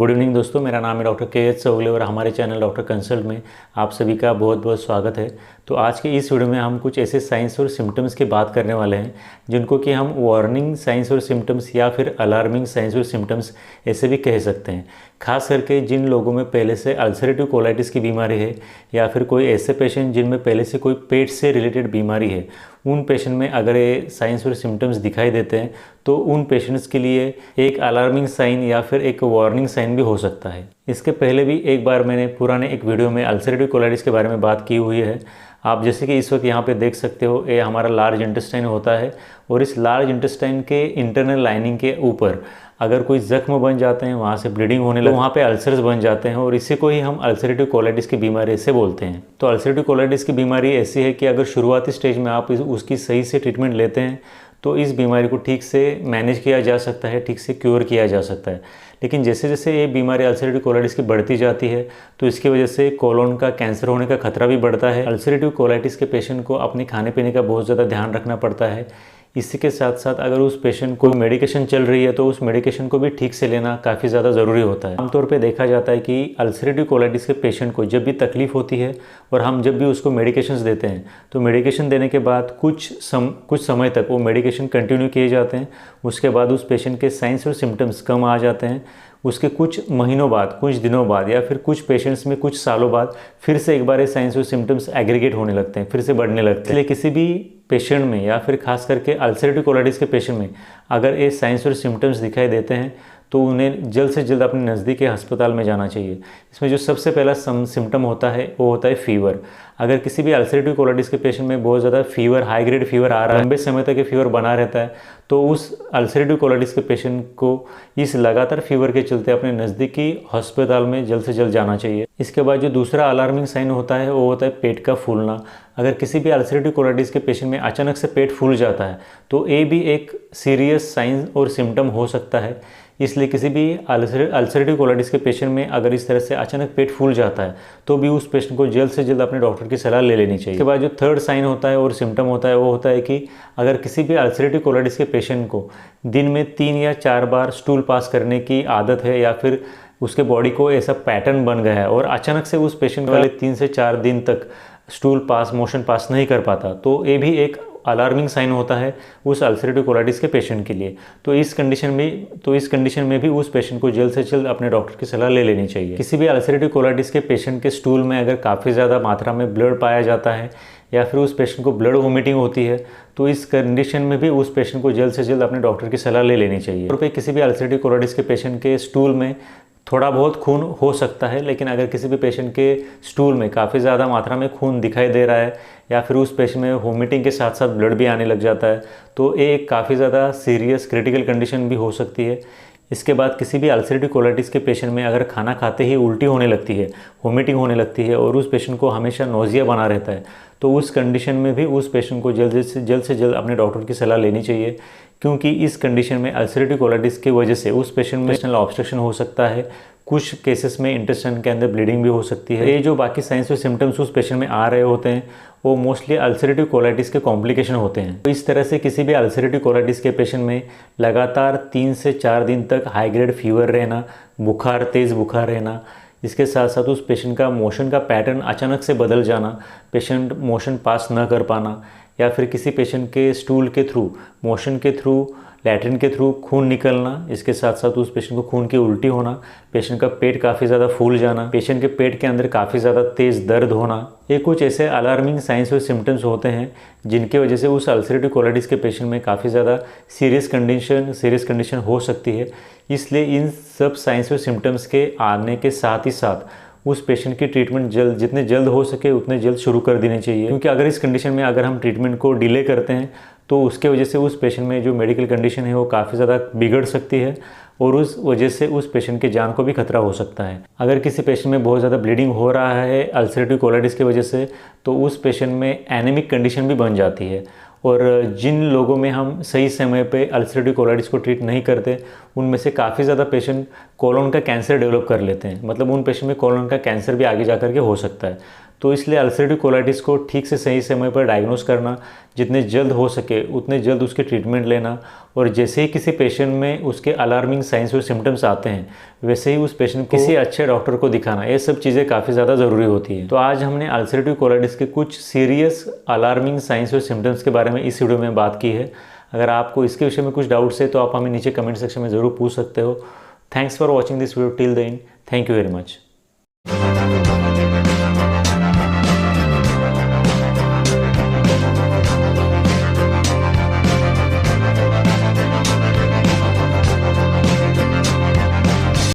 Good evening दोस्तों, मेरा नाम है डॉक्टर के एच सोगले और हमारे चैनल डॉक्टर कंसल्ट में आप सभी का बहुत बहुत स्वागत है। तो आज के इस वीडियो में हम कुछ ऐसे साइंस और सिम्टम्स की बात करने वाले हैं जिनको कि हम वार्निंग साइंस और सिम्टम्स या फिर अलार्मिंग साइंस और सिम्टम्स ऐसे भी कह सकते हैं। खास करके जिन लोगों में पहले से अल्सरेटिव कोलाइटिस की बीमारी है या फिर कोई ऐसे पेशेंट जिनमें पहले से कोई पेट से रिलेटेड बीमारी है, उन पेशेंट में अगर ये साइंस और सिम्टम्स दिखाई देते हैं तो उन पेशेंट्स के लिए एक अलार्मिंग साइन या फिर एक वार्निंग साइन भी हो सकता है। इसके पहले भी एक बार मैंने पुराने एक वीडियो में अल्सरेटिव कोलाइटिस के बारे में बात की हुई है। आप जैसे कि इस वक्त यहाँ पे देख सकते हो, ये हमारा लार्ज इंटेस्टाइन होता है और इस लार्ज इंटेस्टाइन के इंटरनल लाइनिंग के ऊपर अगर कोई जख्म बन जाते हैं, वहाँ से ब्लीडिंग होने लगे, वहाँ पे अल्सर्स बन जाते हैं और इसी को ही हम अल्सरेटिव कोलाइटिस की बीमारी ऐसे बोलते हैं। तो अल्सरेटिव कोलाइटिस की बीमारी ऐसी है कि अगर शुरुआती स्टेज में आप उसकी सही से ट्रीटमेंट लेते हैं तो इस बीमारी को ठीक से मैनेज किया जा सकता है, ठीक से क्योर किया जा सकता है। लेकिन जैसे जैसे ये बीमारी अल्सरेटिव कोलाइटिस की बढ़ती जाती है तो इसकी वजह से कोलोन का कैंसर होने का खतरा भी बढ़ता है। अल्सरेटिव कोलाइटिस के पेशेंट को अपने खाने पीने का बहुत ज़्यादा ध्यान रखना पड़ता है। इसी के साथ साथ अगर उस पेशेंट को मेडिकेशन चल रही है तो उस मेडिकेशन को भी ठीक से लेना काफ़ी ज़्यादा ज़रूरी होता है। आमतौर पे देखा जाता है कि अल्सरेटिव कोलाइटिस के पेशेंट को जब भी तकलीफ़ होती है और हम जब भी उसको मेडिकेशंस देते हैं तो मेडिकेशन देने के बाद कुछ समय तक वो मेडिकेशन कंटिन्यू किए जाते हैं। उसके बाद उस पेशेंट के साइंस और सिम्टम्स कम आ जाते हैं। उसके कुछ महीनों बाद, कुछ दिनों बाद या फिर कुछ पेशेंट्स में कुछ सालों बाद फिर से एक बार ये साइंस और सिम्टम्स एग्रीगेट होने लगते हैं, फिर से बढ़ने लगते हैं। इसलिए किसी भी पेशेंट में या फिर खास करके अल्सरेटिव कोलाइटिस के पेशेंट में अगर ये साइंस और सिम्टम्स दिखाई देते हैं तो उन्हें जल्द से जल्द अपने नज़दीक के अस्पताल में जाना चाहिए। इसमें जो सबसे पहला सिम्टम होता है वो होता है फीवर। अगर किसी भी अल्सरेटिव कोलाइटिस के पेशेंट में बहुत ज़्यादा फीवर, हाई ग्रेड फीवर आ रहा है, लंबे समय तक ये फीवर बना रहता है, तो उस अल्सरेटिव कोलाइटिस के पेशेंट को इस लगातार फीवर के चलते अपने नज़दीकी अस्पताल में जल्द से जल्द जाना चाहिए। इसके बाद जो दूसरा अलार्मिंग साइन होता है वो होता है पेट का फूलना। अगर किसी भी अल्सरेटिव कोलाइटिस के पेशेंट में अचानक से पेट फूल जाता है तो ये भी एक सीरियस साइन और सिम्टम हो सकता है। इसलिए किसी भी अल्सरेटिव कोलाइटिस के पेशेंट में अगर इस तरह से अचानक पेट फूल जाता है तो भी उस पेशेंट को जल्द से जल्द अपने डॉक्टर की सलाह ले लेनी चाहिए। इसके बाद जो थर्ड साइन होता है और सिम्टम होता है वो होता है कि अगर किसी भी अल्सरेटिव कोलाइटिस के पेशेंट को दिन में 3 या 4 बार स्टूल पास करने की आदत है या फिर उसके बॉडी को ऐसा पैटर्न बन गया है और अचानक से उस पेशेंट वाले 3 से 4 दिन तक स्टूल पास, मोशन पास नहीं कर पाता, तो ये भी एक अलार्मिंग साइन होता है उस अल्सरेटिव कोलाइटिस के पेशेंट के लिए। तो इस कंडीशन में भी उस पेशेंट को जल्द से जल्द अपने डॉक्टर की सलाह ले लेनी चाहिए। किसी भी अल्सरेटिव कोलाइटिस के पेशेंट के स्टूल में अगर काफ़ी ज़्यादा मात्रा में ब्लड पाया जाता है या फिर उस पेशेंट को ब्लड वोमिटिंग होती है तो इस कंडीशन में भी उस पेशेंट को जल्द से जल्द अपने डॉक्टर की सलाह ले लेनी चाहिए। और किसी भी अल्सरेटिव कोलाइटिस के पेशेंट के स्टूल में थोड़ा बहुत खून हो सकता है, लेकिन अगर किसी भी पेशेंट के स्टूल में काफ़ी ज़्यादा मात्रा में खून दिखाई दे रहा है या फिर उस पेशेंट में वोमिटिंग के साथ साथ ब्लड भी आने लग जाता है तो ये एक काफ़ी ज़्यादा सीरियस क्रिटिकल कंडीशन भी हो सकती है। इसके बाद किसी भी अल्सरेटिव कोलाइटिस के पेशेंट में अगर खाना खाते ही उल्टी होने लगती है, वोमिटिंग होने लगती है और उस पेशेंट को हमेशा नोजिया बना रहता है तो उस कंडीशन में भी उस पेशेंट को जल्द से जल्द अपने डॉक्टर की सलाह लेनी चाहिए, क्योंकि इस कंडीशन में अल्सरेटिव कोलाइटिस की वजह से उस पेशेंट में इंटेस्टाइनल ऑब्स्ट्रक्शन हो सकता है। कुछ केसेस में इंटेस्टाइन के अंदर ब्लीडिंग भी हो सकती है। ये जो बाकी साइंस और सिम्टम्स उस पेशेंट में आ रहे होते हैं वो मोस्टली अल्सरेटिव कोलाइटिस के कॉम्प्लिकेशन होते हैं। तो इस तरह से किसी भी अल्सरेटिव कोलाइटिस के पेशेंट में लगातार 3 से 4 दिन तक हाई ग्रेड फीवर रहना, बुखार, तेज़ बुखार रहना, इसके साथ साथ उस पेशेंट का मोशन का पैटर्न अचानक से बदल जाना, पेशेंट मोशन पास न कर पाना या फिर किसी पेशेंट के स्टूल के थ्रू, मोशन के थ्रू, लैट्रिन के थ्रू खून निकलना, इसके साथ साथ उस पेशेंट को खून की उल्टी होना, पेशेंट का पेट काफ़ी ज़्यादा फूल जाना, पेशेंट के पेट के अंदर काफ़ी ज़्यादा तेज़ दर्द होना, ये कुछ ऐसे अलार्मिंग साइंस और सिम्टम्स होते हैं जिनकी वजह से उस अल्सरेटिव कोलाइटिस के पेशेंट में काफ़ी ज़्यादा सीरियस कंडीशन हो सकती है। इसलिए इन सब साइंस और सिम्टम्स के आने के साथ ही साथ उस पेशेंट की ट्रीटमेंट जितने जल्द हो सके उतने जल्द शुरू कर देनी चाहिए, क्योंकि अगर इस कंडीशन में अगर हम ट्रीटमेंट को डिले करते हैं तो उसके वजह से उस पेशेंट में जो मेडिकल कंडीशन है वो काफ़ी ज़्यादा बिगड़ सकती है और उस वजह से उस पेशेंट की जान को भी खतरा हो सकता है। अगर किसी पेशेंट में बहुत ज़्यादा ब्लीडिंग हो रहा है अल्सरेटिव कोलाइटिस की वजह से तो उस पेशेंट में एनीमिक कंडीशन भी बन जाती है और जिन लोगों में हम सही समय पे अल्सरेटिव कोलाइटिस को ट्रीट नहीं करते उनमें से काफ़ी ज़्यादा पेशेंट कोलोन का कैंसर डेवलप कर लेते हैं। मतलब उन पेशेंट में कोलोन का कैंसर भी आगे जा कर के हो सकता है। तो इसलिए अल्सरेटिव कोलाइटिस को ठीक से सही समय पर डायग्नोस करना, जितने जल्द हो सके उतने जल्द उसके ट्रीटमेंट लेना, और जैसे ही किसी पेशेंट में उसके अलार्मिंग साइंस और सिम्टम्स आते हैं वैसे ही उस पेशेंट को किसी अच्छे डॉक्टर को दिखाना, ये सब चीज़ें काफ़ी ज़्यादा ज़रूरी होती है। तो आज हमने अल्सरेटिव कोलाइटिस के कुछ सीरियस अलार्मिंग साइंस और सिम्टम्स के बारे में इस वीडियो में बात की है। अगर आपको इसके विषय में कुछ डाउट्स है तो आप हमें नीचे कमेंट सेक्शन में ज़रूर पूछ सकते हो। Thanks for watching this video till the end. Thank you very much.